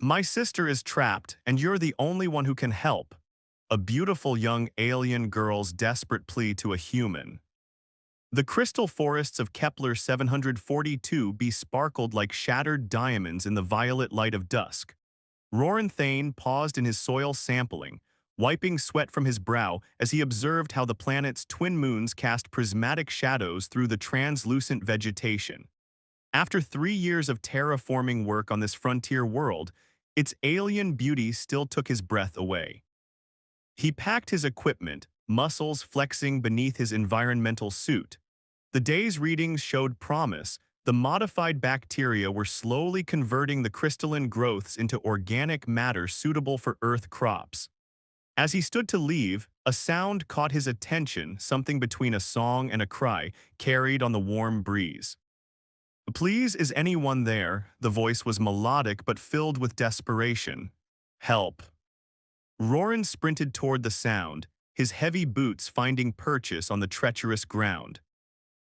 My sister is trapped, and you're the only one who can help. A beautiful young alien girl's desperate plea to a human. The crystal forests of Kepler 742b sparkled like shattered diamonds in the violet light of dusk. Roran Thane paused in his soil sampling, wiping sweat from his brow as he observed how the planet's twin moons cast prismatic shadows through the translucent vegetation. After 3 years of terraforming work on this frontier world, its alien beauty still took his breath away. He packed his equipment, muscles flexing beneath his environmental suit. The day's readings showed promise. The modified bacteria were slowly converting the crystalline growths into organic matter suitable for Earth crops. As he stood to leave, a sound caught his attention, something between a song and a cry, carried on the warm breeze. "Please, is anyone there?" The voice was melodic but filled with desperation. "Help." Roran sprinted toward the sound, his heavy boots finding purchase on the treacherous ground.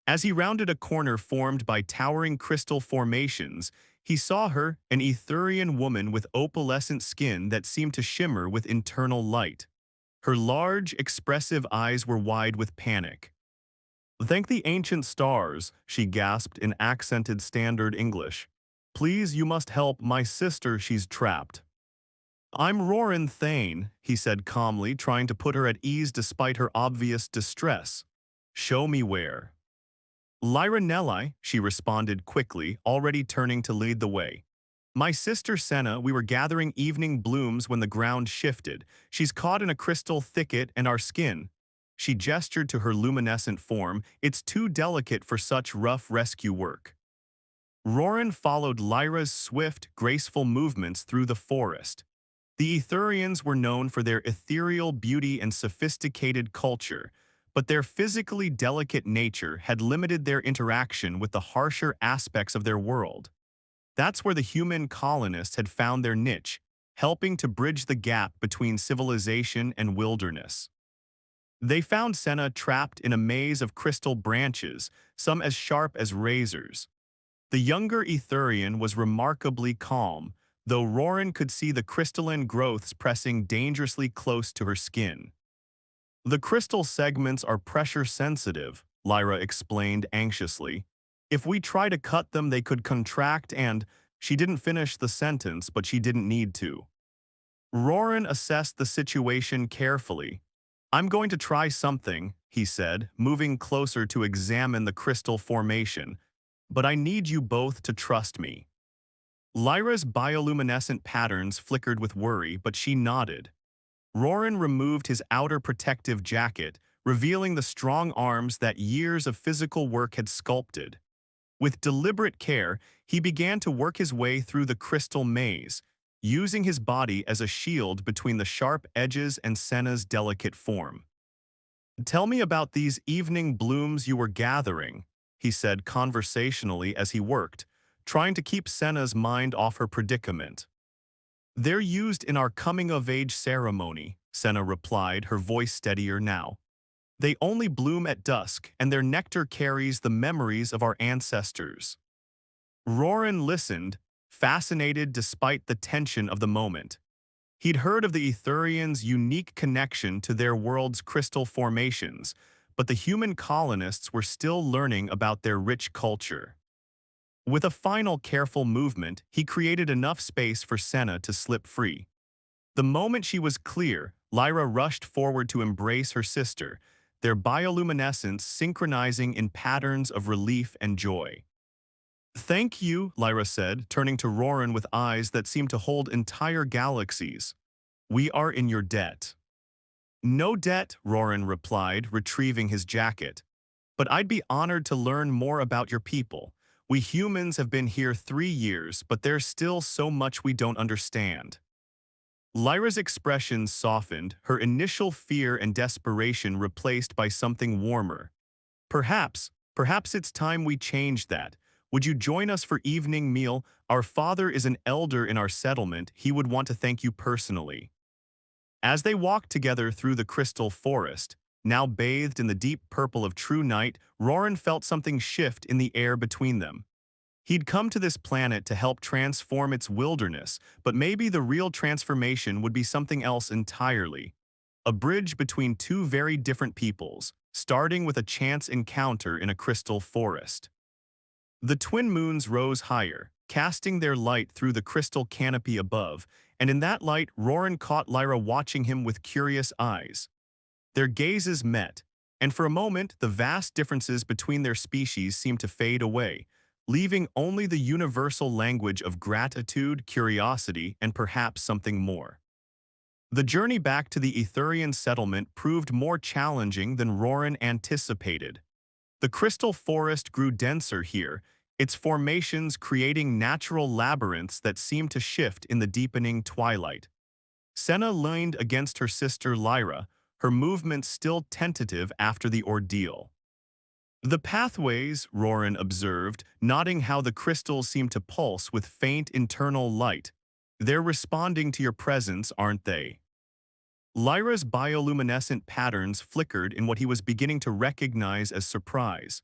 As he rounded a corner formed by towering crystal formations, he saw her, an Etherian woman with opalescent skin that seemed to shimmer with internal light. Her large, expressive eyes were wide with panic. "Thank the ancient stars," she gasped in accented standard English. "Please, you must help my sister, she's trapped." "I'm Roran Thane," he said calmly, trying to put her at ease despite her obvious distress. "Show me where." "Lyra Nelli," she responded quickly, already turning to lead the way. "My sister Senna, we were gathering evening blooms when the ground shifted. She's caught in a crystal thicket and our skin." She gestured to her luminescent form. "It's too delicate for such rough rescue work." Roran followed Lyra's swift, graceful movements through the forest. The Etherians were known for their ethereal beauty and sophisticated culture, but their physically delicate nature had limited their interaction with the harsher aspects of their world. That's where the human colonists had found their niche, helping to bridge the gap between civilization and wilderness. They found Senna trapped in a maze of crystal branches, some as sharp as razors. The younger Etherian was remarkably calm, though Roran could see the crystalline growths pressing dangerously close to her skin. "The crystal segments are pressure-sensitive," Lyra explained anxiously. "If we try to cut them, they could contract and—" She didn't finish the sentence, but she didn't need to. Roran assessed the situation carefully. "I'm going to try something," he said, moving closer to examine the crystal formation. "But I need you both to trust me." Lyra's bioluminescent patterns flickered with worry, but she nodded. Roran removed his outer protective jacket, revealing the strong arms that years of physical work had sculpted. With deliberate care, he began to work his way through the crystal maze, using his body as a shield between the sharp edges and Senna's delicate form. "Tell me about these evening blooms you were gathering," he said conversationally as he worked, trying to keep Senna's mind off her predicament. "They're used in our coming-of-age ceremony," Senna replied, her voice steadier now. "They only bloom at dusk, and their nectar carries the memories of our ancestors." Roran listened, fascinated despite the tension of the moment. He'd heard of the Etherians' unique connection to their world's crystal formations, but the human colonists were still learning about their rich culture. With a final careful movement, he created enough space for Senna to slip free. The moment she was clear, Lyra rushed forward to embrace her sister, their bioluminescence synchronizing in patterns of relief and joy. "Thank you," Lyra said, turning to Roran with eyes that seemed to hold entire galaxies. "We are in your debt." "No debt," Roran replied, retrieving his jacket. "But I'd be honored to learn more about your people. We humans have been here 3 years, but there's still so much we don't understand." Lyra's expression softened, her initial fear and desperation replaced by something warmer. Perhaps it's time we changed that. Would you join us for evening meal? Our father is an elder in our settlement. He would want to thank you personally." As they walked together through the crystal forest, now bathed in the deep purple of true night, Roran felt something shift in the air between them. He'd come to this planet to help transform its wilderness, but maybe the real transformation would be something else entirely. A bridge between two very different peoples, starting with a chance encounter in a crystal forest. The twin moons rose higher, casting their light through the crystal canopy above, and in that light Roran caught Lyra watching him with curious eyes. Their gazes met, and for a moment the vast differences between their species seemed to fade away, leaving only the universal language of gratitude, curiosity, and perhaps something more. The journey back to the Etherian settlement proved more challenging than Roran anticipated. The crystal forest grew denser here, its formations creating natural labyrinths that seemed to shift in the deepening twilight. Senna leaned against her sister Lyra, her movements still tentative after the ordeal. The pathways, Roran observed, noting how the crystals seem to pulse with faint internal light. They're responding to your presence, aren't they? Lyra's bioluminescent patterns flickered in what he was beginning to recognize as surprise.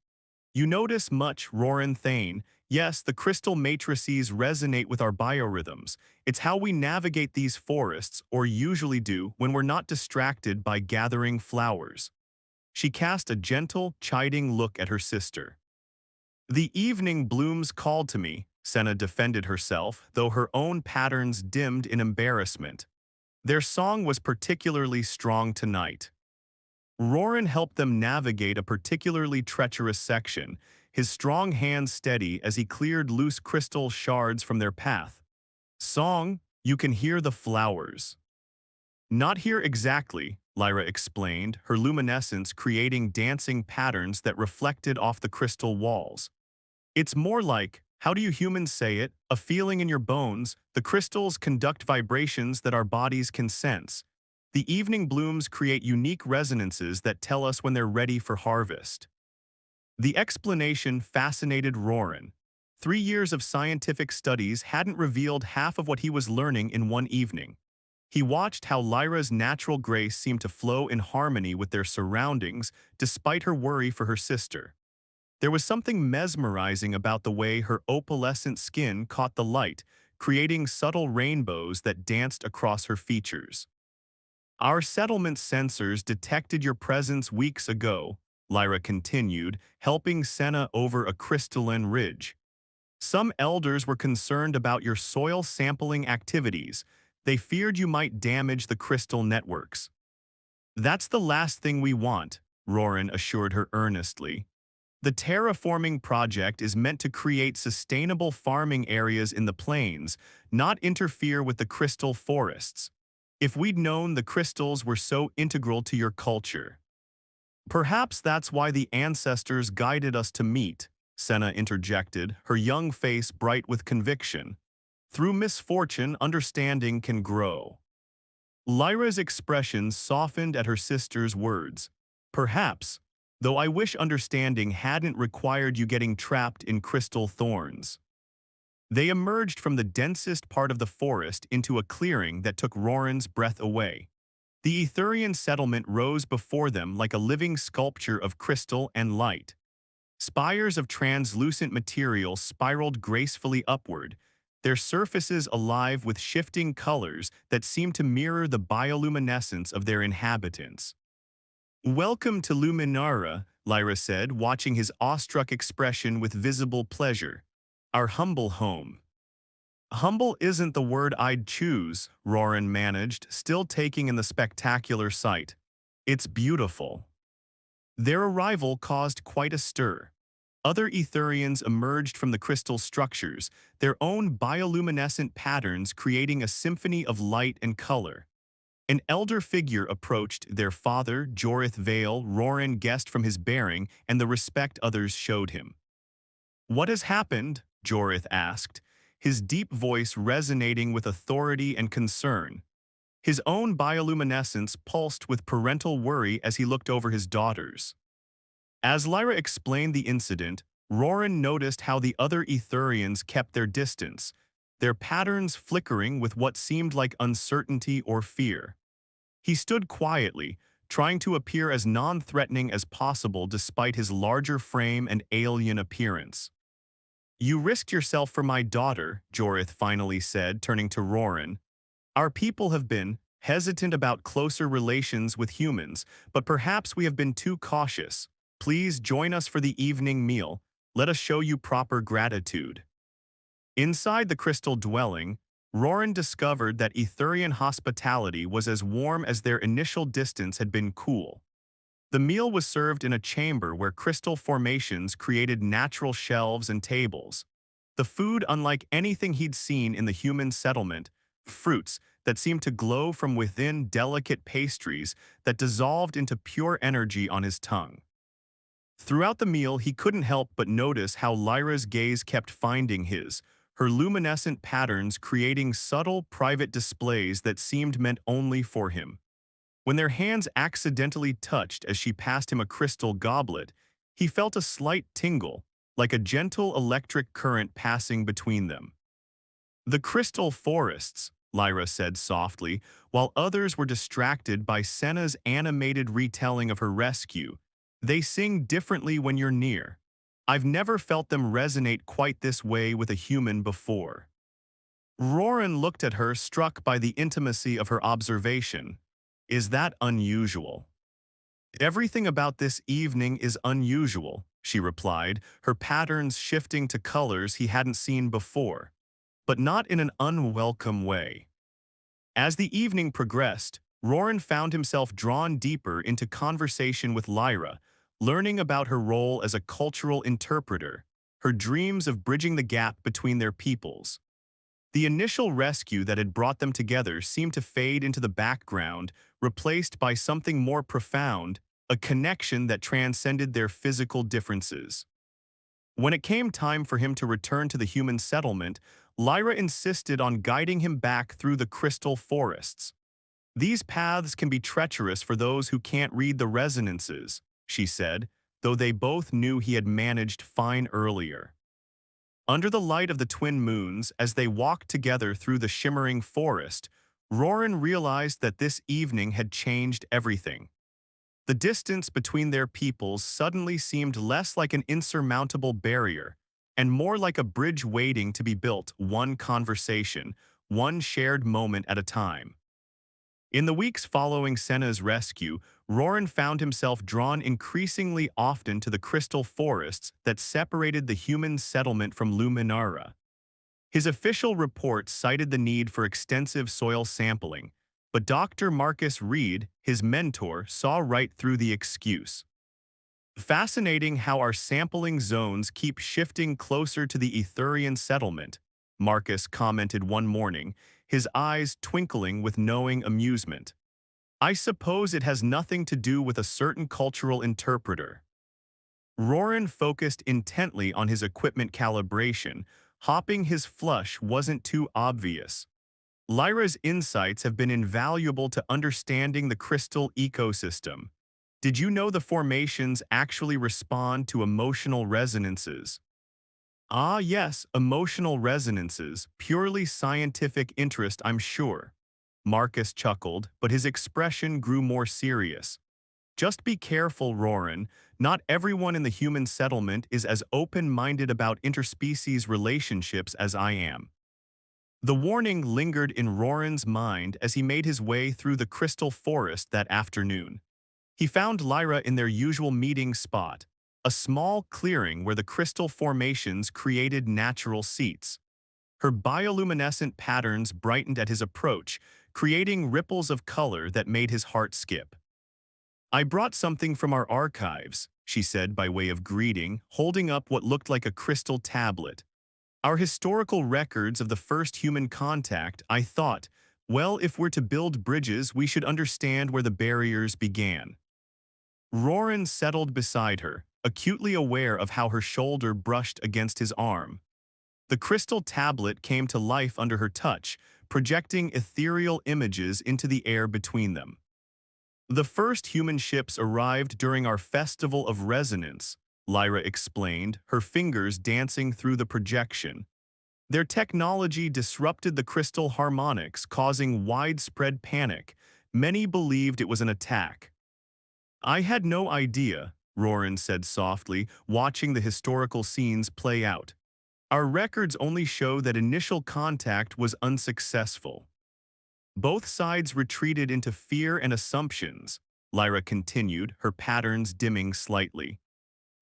You notice much, Roran Thane. Yes, the crystal matrices resonate with our biorhythms. It's how we navigate these forests, or usually do, when we're not distracted by gathering flowers. She cast a gentle, chiding look at her sister. The evening blooms called to me, Senna defended herself, though her own patterns dimmed in embarrassment. Their song was particularly strong tonight. Roran helped them navigate a particularly treacherous section, his strong hands steady as he cleared loose crystal shards from their path. Song, you can hear the flowers. Not here exactly, Lyra explained, her luminescence creating dancing patterns that reflected off the crystal walls. It's more like, how do you humans say it, a feeling in your bones. The crystals conduct vibrations that our bodies can sense. The evening blooms create unique resonances that tell us when they're ready for harvest. The explanation fascinated Roran. 3 years of scientific studies hadn't revealed half of what he was learning in one evening. He watched how Lyra's natural grace seemed to flow in harmony with their surroundings despite her worry for her sister. There was something mesmerizing about the way her opalescent skin caught the light, creating subtle rainbows that danced across her features. Our settlement sensors detected your presence weeks ago, Lyra continued, helping Senna over a crystalline ridge. Some elders were concerned about your soil sampling activities. They feared you might damage the crystal networks. That's the last thing we want, Roran assured her earnestly. The terraforming project is meant to create sustainable farming areas in the plains, not interfere with the crystal forests. If we'd known the crystals were so integral to your culture. Perhaps that's why the ancestors guided us to meet, Senna interjected, her young face bright with conviction. Through misfortune, understanding can grow. Lyra's expression softened at her sister's words. Perhaps, though I wish understanding hadn't required you getting trapped in crystal thorns. They emerged from the densest part of the forest into a clearing that took Roran's breath away. The Etherian settlement rose before them like a living sculpture of crystal and light. Spires of translucent material spiraled gracefully upward, their surfaces alive with shifting colors that seemed to mirror the bioluminescence of their inhabitants. Welcome to Luminara, Lyra said, watching his awestruck expression with visible pleasure. Our humble home. Humble isn't the word I'd choose, Roran managed, still taking in the spectacular sight. It's beautiful. Their arrival caused quite a stir. Other Etherians emerged from the crystal structures, their own bioluminescent patterns creating a symphony of light and color. An elder figure approached, their father, Jorith Vale. Roran guessed from his bearing and the respect others showed him. What has happened? Jorith asked, his deep voice resonating with authority and concern. His own bioluminescence pulsed with parental worry as he looked over his daughters. As Lyra explained the incident, Roran noticed how the other Etherians kept their distance, their patterns flickering with what seemed like uncertainty or fear. He stood quietly, trying to appear as non-threatening as possible despite his larger frame and alien appearance. You risked yourself for my daughter, Jorith finally said, turning to Roran. Our people have been hesitant about closer relations with humans, but perhaps we have been too cautious. Please join us for the evening meal. Let us show you proper gratitude. Inside the crystal dwelling, Roran discovered that Etherian hospitality was as warm as their initial distance had been cool. The meal was served in a chamber where crystal formations created natural shelves and tables. The food unlike anything he'd seen in the human settlement, fruits that seemed to glow from within, delicate pastries that dissolved into pure energy on his tongue. Throughout the meal, he couldn't help but notice how Lyra's gaze kept finding his, her luminescent patterns creating subtle, private displays that seemed meant only for him. When their hands accidentally touched as she passed him a crystal goblet, he felt a slight tingle, like a gentle electric current passing between them. The crystal forests, Lyra said softly, while others were distracted by Senna's animated retelling of her rescue. They sing differently when you're near. I've never felt them resonate quite this way with a human before. Roran looked at her, struck by the intimacy of her observation. Is that unusual? Everything about this evening is unusual, she replied, her patterns shifting to colors he hadn't seen before, but not in an unwelcome way. As the evening progressed, Roran found himself drawn deeper into conversation with Lyra, learning about her role as a cultural interpreter, her dreams of bridging the gap between their peoples. The initial rescue that had brought them together seemed to fade into the background, replaced by something more profound, a connection that transcended their physical differences. When it came time for him to return to the human settlement, Lyra insisted on guiding him back through the crystal forests. These paths can be treacherous for those who can't read the resonances, she said, though they both knew he had managed fine earlier. Under the light of the twin moons, as they walked together through the shimmering forest, Roran realized that this evening had changed everything. The distance between their peoples suddenly seemed less like an insurmountable barrier, and more like a bridge waiting to be built, one conversation, one shared moment at a time. In the weeks following Senna's rescue, Roran found himself drawn increasingly often to the crystal forests that separated the human settlement from Luminara. His official report cited the need for extensive soil sampling, but Dr. Marcus Reed, his mentor, saw right through the excuse. Fascinating how our sampling zones keep shifting closer to the Etherian settlement, Marcus commented one morning, his eyes twinkling with knowing amusement. I suppose it has nothing to do with a certain cultural interpreter. Roran focused intently on his equipment calibration, hopping his flush wasn't too obvious. Lyra's insights have been invaluable to understanding the crystal ecosystem. Did you know the formations actually respond to emotional resonances? Ah, yes, emotional resonances, purely scientific interest, I'm sure. Marcus chuckled, but his expression grew more serious. Just be careful, Roran. Not everyone in the human settlement is as open-minded about interspecies relationships as I am. The warning lingered in Roran's mind as he made his way through the crystal forest that afternoon. He found Lyra in their usual meeting spot, a small clearing where the crystal formations created natural seats. Her bioluminescent patterns brightened at his approach, creating ripples of color that made his heart skip. I brought something from our archives, she said by way of greeting, holding up what looked like a crystal tablet. Our historical records of the first human contact, I thought, well, if we're to build bridges, we should understand where the barriers began. Roran settled beside her, acutely aware of how her shoulder brushed against his arm. The crystal tablet came to life under her touch, projecting ethereal images into the air between them. The first human ships arrived during our Festival of Resonance, Lyra explained, her fingers dancing through the projection. Their technology disrupted the crystal harmonics, causing widespread panic. Many believed it was an attack. I had no idea, Roran said softly, watching the historical scenes play out. Our records only show that initial contact was unsuccessful. Both sides retreated into fear and assumptions, Lyra continued, her patterns dimming slightly.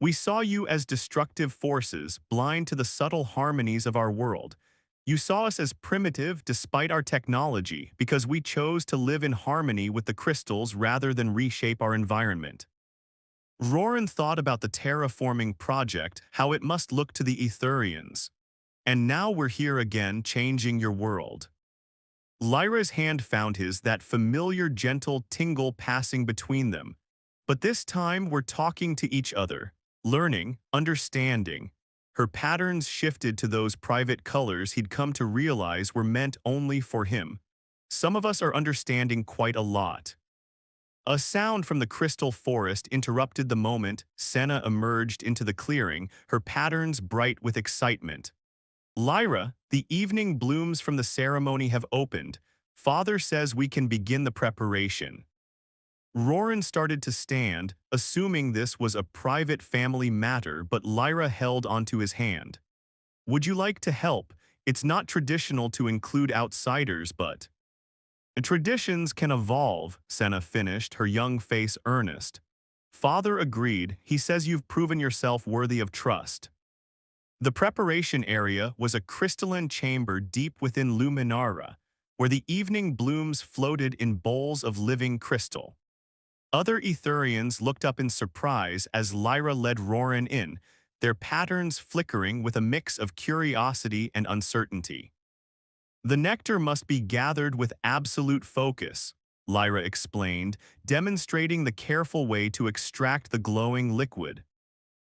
We saw you as destructive forces, blind to the subtle harmonies of our world. You saw us as primitive despite our technology because we chose to live in harmony with the crystals rather than reshape our environment. Roran thought about the terraforming project, how it must look to the Etherians. And now we're here again, changing your world. Lyra's hand found his, that familiar gentle tingle passing between them. But this time we're talking to each other, learning, understanding. Her patterns shifted to those private colors he'd come to realize were meant only for him. Some of us are understanding quite a lot. A sound from the crystal forest interrupted the moment. Senna emerged into the clearing, her patterns bright with excitement. Lyra, the evening blooms from the ceremony have opened. Father says we can begin the preparation. Roran started to stand, assuming this was a private family matter, but Lyra held onto his hand. Would you like to help? It's not traditional to include outsiders, but... Traditions can evolve, Senna finished, her young face earnest. Father agreed. He says you've proven yourself worthy of trust. The preparation area was a crystalline chamber deep within Luminara, where the evening blooms floated in bowls of living crystal. Other Etherians looked up in surprise as Lyra led Roran in, their patterns flickering with a mix of curiosity and uncertainty. The nectar must be gathered with absolute focus, Lyra explained, demonstrating the careful way to extract the glowing liquid.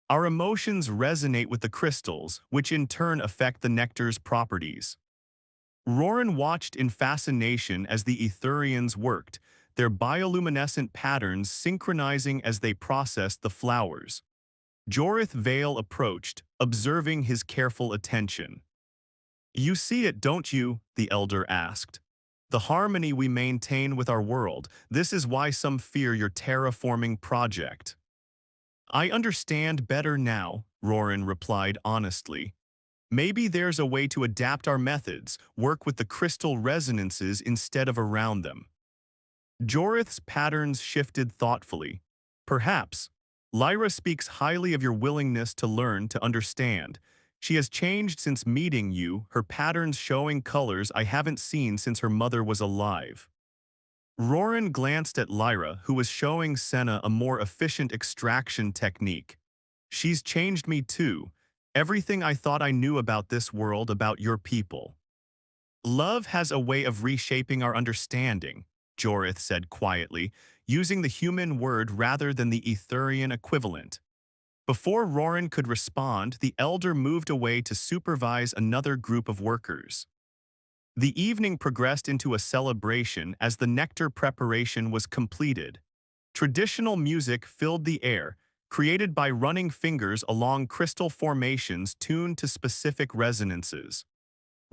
Our emotions resonate with the crystals, which in turn affect the nectar's properties. Roran watched in fascination as the Etherians worked, their bioluminescent patterns synchronizing as they processed the flowers. Jorith Vale approached, observing his careful attention. You see it, don't you? The elder asked. The harmony we maintain with our world, this is why some fear your terraforming project. I understand better now, Roran replied honestly. Maybe there's a way to adapt our methods, work with the crystal resonances instead of around them. Jorith's patterns shifted thoughtfully. Perhaps. Lyra speaks highly of your willingness to learn, to understand. She has changed since meeting you, her patterns showing colors I haven't seen since her mother was alive. Roran glanced at Lyra, who was showing Senna a more efficient extraction technique. She's changed me too. Everything I thought I knew about this world, about your people. Love has a way of reshaping our understanding, Jorith said quietly, using the human word rather than the Etherian equivalent. Before Roran could respond, the elder moved away to supervise another group of workers. The evening progressed into a celebration as the nectar preparation was completed. Traditional music filled the air, created by running fingers along crystal formations tuned to specific resonances.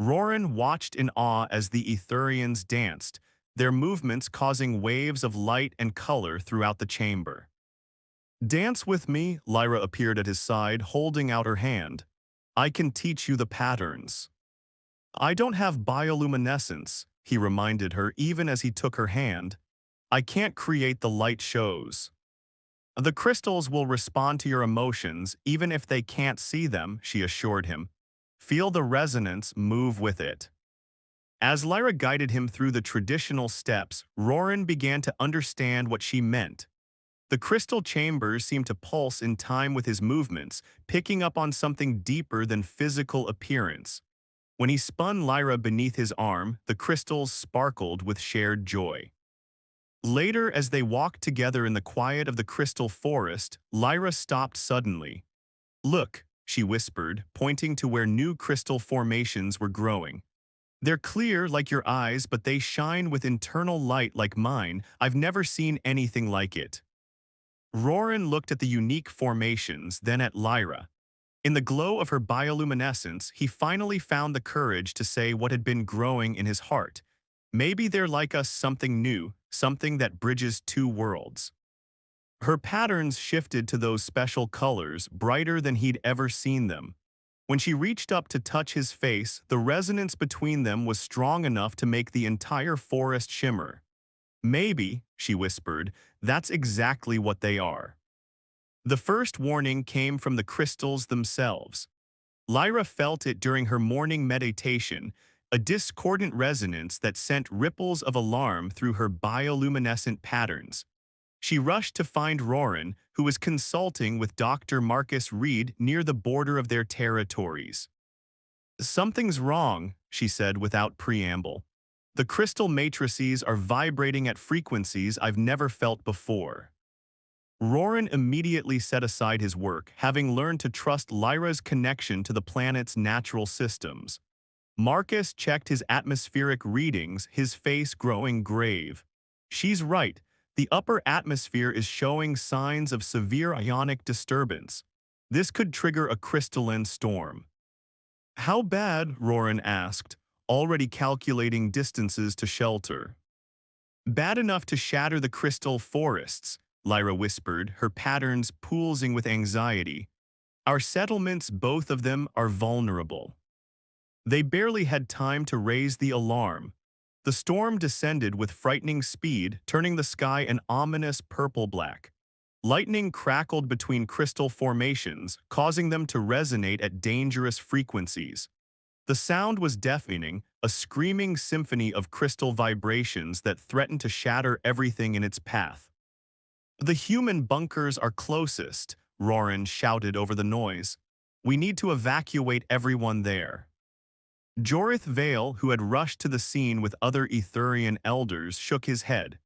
Roran watched in awe as the Etherians danced, their movements causing waves of light and color throughout the chamber. Dance with me, Lyra appeared at his side, holding out her hand. I can teach you the patterns. I don't have bioluminescence, he reminded her even as he took her hand. I can't create the light shows. The crystals will respond to your emotions even if they can't see them, she assured him. Feel the resonance, move with it. As Lyra guided him through the traditional steps, Roran began to understand what she meant. The crystal chambers seemed to pulse in time with his movements, picking up on something deeper than physical appearance. When he spun Lyra beneath his arm, the crystals sparkled with shared joy. Later, as they walked together in the quiet of the crystal forest, Lyra stopped suddenly. Look, she whispered, pointing to where new crystal formations were growing. They're clear like your eyes, but they shine with internal light like mine. I've never seen anything like it. Roran looked at the unique formations, then at Lyra. In the glow of her bioluminescence, he finally found the courage to say what had been growing in his heart. Maybe they're like us, something new, something that bridges two worlds. Her patterns shifted to those special colors, brighter than he'd ever seen them. When she reached up to touch his face, the resonance between them was strong enough to make the entire forest shimmer. Maybe, she whispered, that's exactly what they are. The first warning came from the crystals themselves. Lyra felt it during her morning meditation, a discordant resonance that sent ripples of alarm through her bioluminescent patterns. She rushed to find Roran, who was consulting with Dr. Marcus Reed near the border of their territories. Something's wrong, she said without preamble. The crystal matrices are vibrating at frequencies I've never felt before. Roran immediately set aside his work, having learned to trust Lyra's connection to the planet's natural systems. Marcus checked his atmospheric readings, his face growing grave. She's right. The upper atmosphere is showing signs of severe ionic disturbance. This could trigger a crystalline storm. How bad? Roran asked, already calculating distances to shelter. Bad enough to shatter the crystal forests, Lyra whispered, her patterns pulsing with anxiety. Our settlements, both of them, are vulnerable. They barely had time to raise the alarm. The storm descended with frightening speed, turning the sky an ominous purple-black. Lightning crackled between crystal formations, causing them to resonate at dangerous frequencies. The sound was deafening, a screaming symphony of crystal vibrations that threatened to shatter everything in its path. The human bunkers are closest, Roran shouted over the noise. We need to evacuate everyone there. Jorith Vale, who had rushed to the scene with other Etherian elders, shook his head.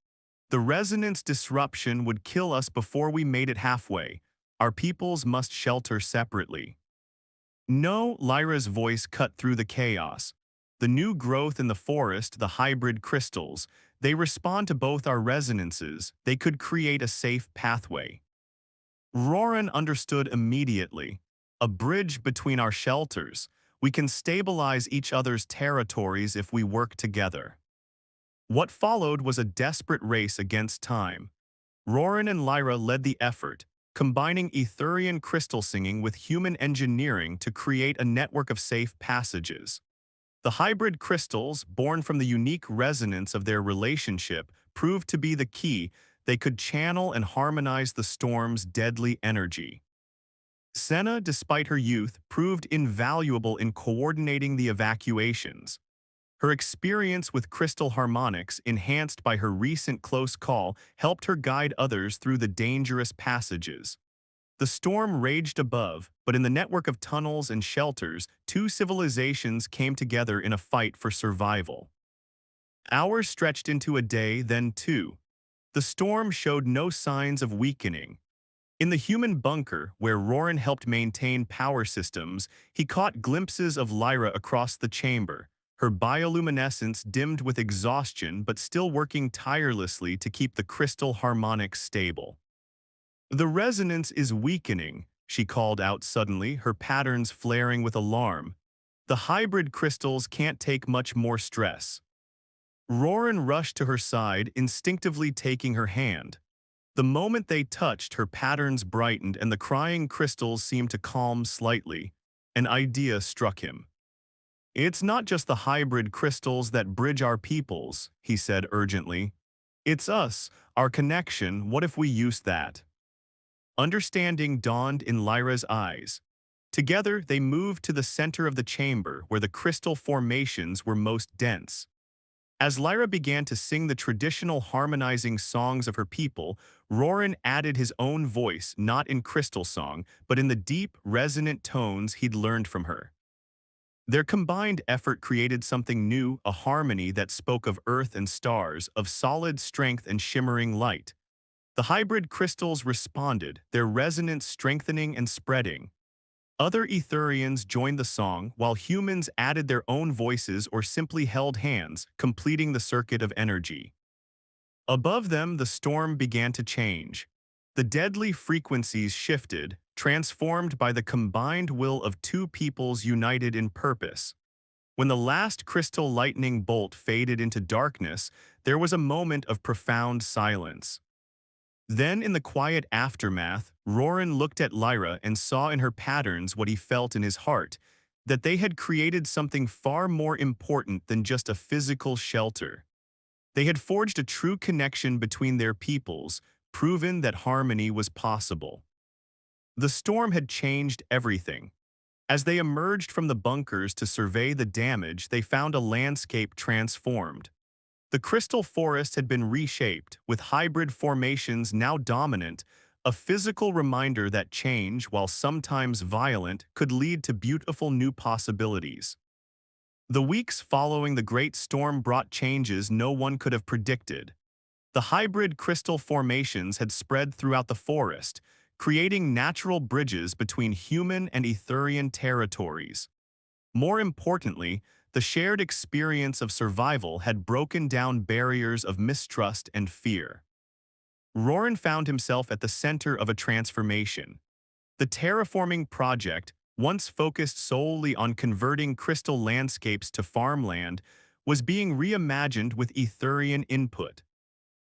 The resonance disruption would kill us before we made it halfway. Our peoples must shelter separately. No, Lyra's voice cut through the chaos. The new growth in the forest, the hybrid crystals, they respond to both our resonances. They could create a safe pathway. Roran understood immediately. A bridge between our shelters. We can stabilize each other's territories if we work together. What followed was a desperate race against time. Roran and Lyra led the effort, combining Etherian crystal singing with human engineering to create a network of safe passages. The hybrid crystals, born from the unique resonance of their relationship, proved to be the key. They could channel and harmonize the storm's deadly energy. Senna, despite her youth, proved invaluable in coordinating the evacuations. Her experience with crystal harmonics, enhanced by her recent close call, helped her guide others through the dangerous passages. The storm raged above, but in the network of tunnels and shelters, two civilizations came together in a fight for survival. Hours stretched into a day, then two. The storm showed no signs of weakening. In the human bunker, where Roran helped maintain power systems, he caught glimpses of Lyra across the chamber, her bioluminescence dimmed with exhaustion but still working tirelessly to keep the crystal harmonics stable. The resonance is weakening, she called out suddenly, her patterns flaring with alarm. The hybrid crystals can't take much more stress. Roran rushed to her side, instinctively taking her hand. The moment they touched, her patterns brightened and the crying crystals seemed to calm slightly. An idea struck him. It's not just the hybrid crystals that bridge our peoples, he said urgently. It's us, our connection. What if we used that? Understanding dawned in Lyra's eyes. Together, they moved to the center of the chamber where the crystal formations were most dense. As Lyra began to sing the traditional harmonizing songs of her people, Roran added his own voice, not in crystal song, but in the deep, resonant tones he'd learned from her. Their combined effort created something new, a harmony that spoke of earth and stars, of solid strength and shimmering light. The hybrid crystals responded, their resonance strengthening and spreading. Other Etherians joined the song, while humans added their own voices or simply held hands, completing the circuit of energy. Above them, the storm began to change. The deadly frequencies shifted, transformed by the combined will of two peoples united in purpose. When the last crystal lightning bolt faded into darkness, there was a moment of profound silence. Then, in the quiet aftermath, Roran looked at Lyra and saw in her patterns what he felt in his heart. that they had created something far more important than just a physical shelter. They had forged a true connection between their peoples, proven that harmony was possible. The storm had changed everything. As they emerged from the bunkers to survey the damage, they found a landscape transformed. The crystal forest had been reshaped, with hybrid formations now dominant, a physical reminder that change, while sometimes violent, could lead to beautiful new possibilities. The weeks following the great storm brought changes no one could have predicted. The hybrid crystal formations had spread throughout the forest, creating natural bridges between human and Etherian territories. More importantly, the shared experience of survival had broken down barriers of mistrust and fear. Roran found himself at the center of a transformation. The terraforming project, once focused solely on converting crystal landscapes to farmland, was being reimagined with Etherian input.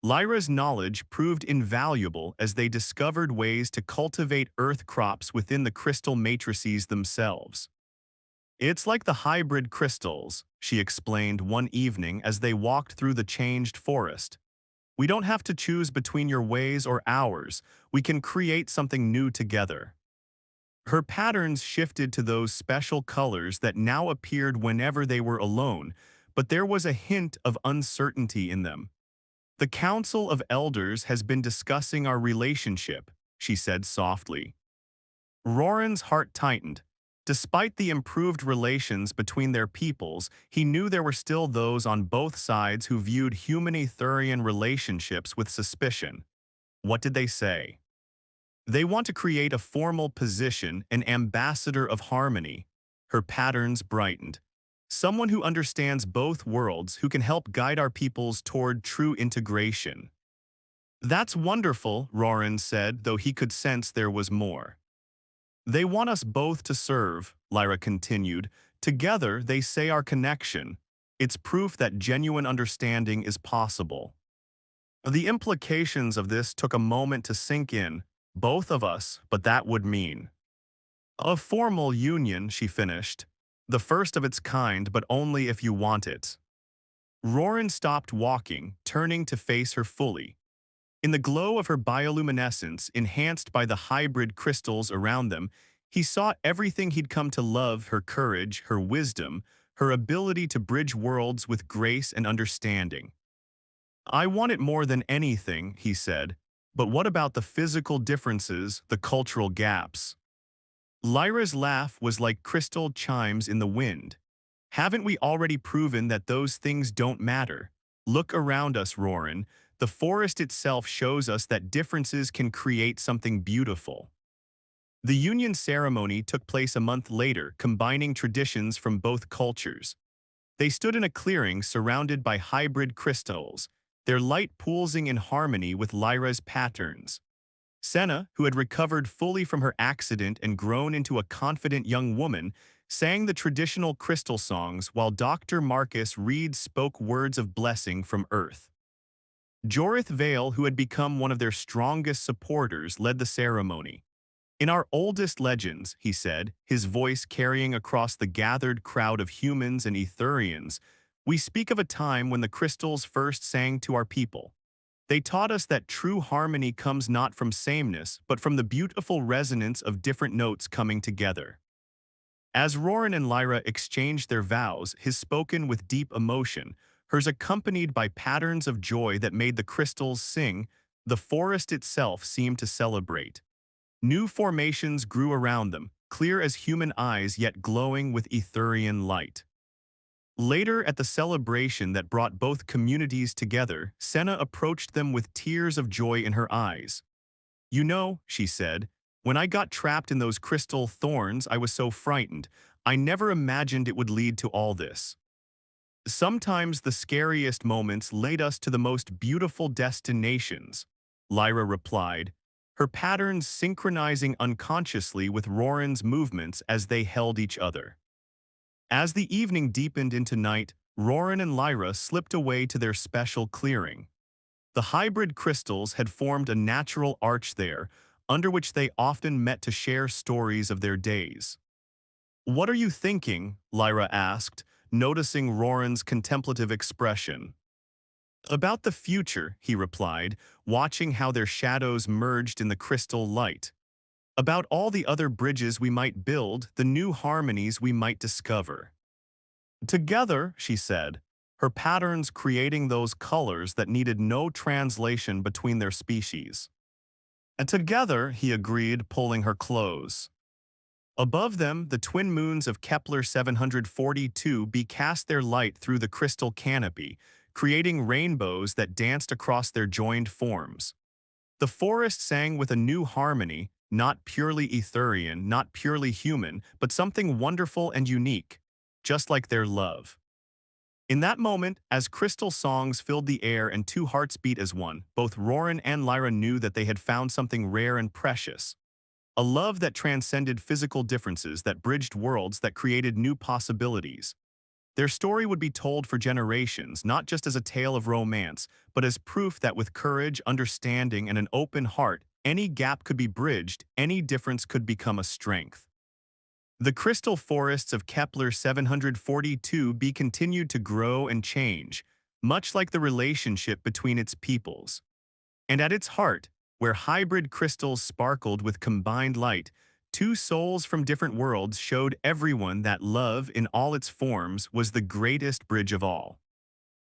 Lyra's knowledge proved invaluable as they discovered ways to cultivate earth crops within the crystal matrices themselves. "It's like the hybrid crystals," she explained one evening as they walked through the changed forest. "We don't have to choose between your ways or ours. We can create something new together." Her patterns shifted to those special colors that now appeared whenever they were alone, but there was a hint of uncertainty in them. "The Council of Elders has been discussing our relationship," she said softly. Roran's heart tightened. Despite the improved relations between their peoples, he knew there were still those on both sides who viewed human-Etherian relationships with suspicion. What did they say? "They want to create a formal position, an ambassador of harmony." Her patterns brightened. "Someone who understands both worlds, who can help guide our peoples toward true integration." "That's wonderful," Roran said, though he could sense there was more. "They want us both to serve," Lyra continued. "Together, they say our connection. It's proof that genuine understanding is possible." The implications of this took a moment to sink in. "Both of us, but that would mean." "A formal union," she finished. "The first of its kind, but only if you want it." Roran stopped walking, turning to face her fully. In the glow of her bioluminescence, enhanced by the hybrid crystals around them, he saw everything he'd come to love: her courage, her wisdom, her ability to bridge worlds with grace and understanding. "I want it more than anything," he said. "But what about the physical differences, the cultural gaps?" Lyra's laugh was like crystal chimes in the wind. "Haven't we already proven that those things don't matter? Look around us, Roran. The forest itself shows us that differences can create something beautiful." The union ceremony took place a month later, combining traditions from both cultures. They stood in a clearing surrounded by hybrid crystals, their light pulsing in harmony with Lyra's patterns. Senna, who had recovered fully from her accident and grown into a confident young woman, sang the traditional crystal songs while Dr. Marcus Reed spoke words of blessing from Earth. Jorith Vale, who had become one of their strongest supporters, led the ceremony. "In our oldest legends," he said, his voice carrying across the gathered crowd of humans and Etherians, "we speak of a time when the crystals first sang to our people. They taught us that true harmony comes not from sameness, but from the beautiful resonance of different notes coming together." As Roran and Lyra exchanged their vows, his spoken with deep emotion, hers accompanied by patterns of joy that made the crystals sing, the forest itself seemed to celebrate. New formations grew around them, clear as human eyes yet glowing with Etherian light. Later, at the celebration that brought both communities together, Senna approached them with tears of joy in her eyes. "You know," she said, "when I got trapped in those crystal thorns, I was so frightened. I never imagined it would lead to all this." "Sometimes the scariest moments lead us to the most beautiful destinations," Lyra replied, her patterns synchronizing unconsciously with Roran's movements as they held each other. As the evening deepened into night, Roran and Lyra slipped away to their special clearing. The hybrid crystals had formed a natural arch there, under which they often met to share stories of their days. "What are you thinking?" Lyra asked, noticing Roran's contemplative expression. "About the future," he replied, watching how their shadows merged in the crystal light. "About all the other bridges we might build, the new harmonies we might discover." "Together," she said, her patterns creating those colors that needed no translation between their species. "And together," he agreed, pulling her close. Above them, the twin moons of Kepler 742b cast their light through the crystal canopy, creating rainbows that danced across their joined forms. The forest sang with a new harmony, not purely Etherian, not purely human, but something wonderful and unique, just like their love. In that moment, as crystal songs filled the air and two hearts beat as one, both Roran and Lyra knew that they had found something rare and precious. A love that transcended physical differences, that bridged worlds, that created new possibilities. Their story would be told for generations, not just as a tale of romance, but as proof that with courage, understanding, and an open heart, any gap could be bridged, any difference could become a strength. The crystal forests of Kepler 742b continued to grow and change, much like the relationship between its peoples. And at its heart, where hybrid crystals sparkled with combined light, two souls from different worlds showed everyone that love in all its forms was the greatest bridge of all.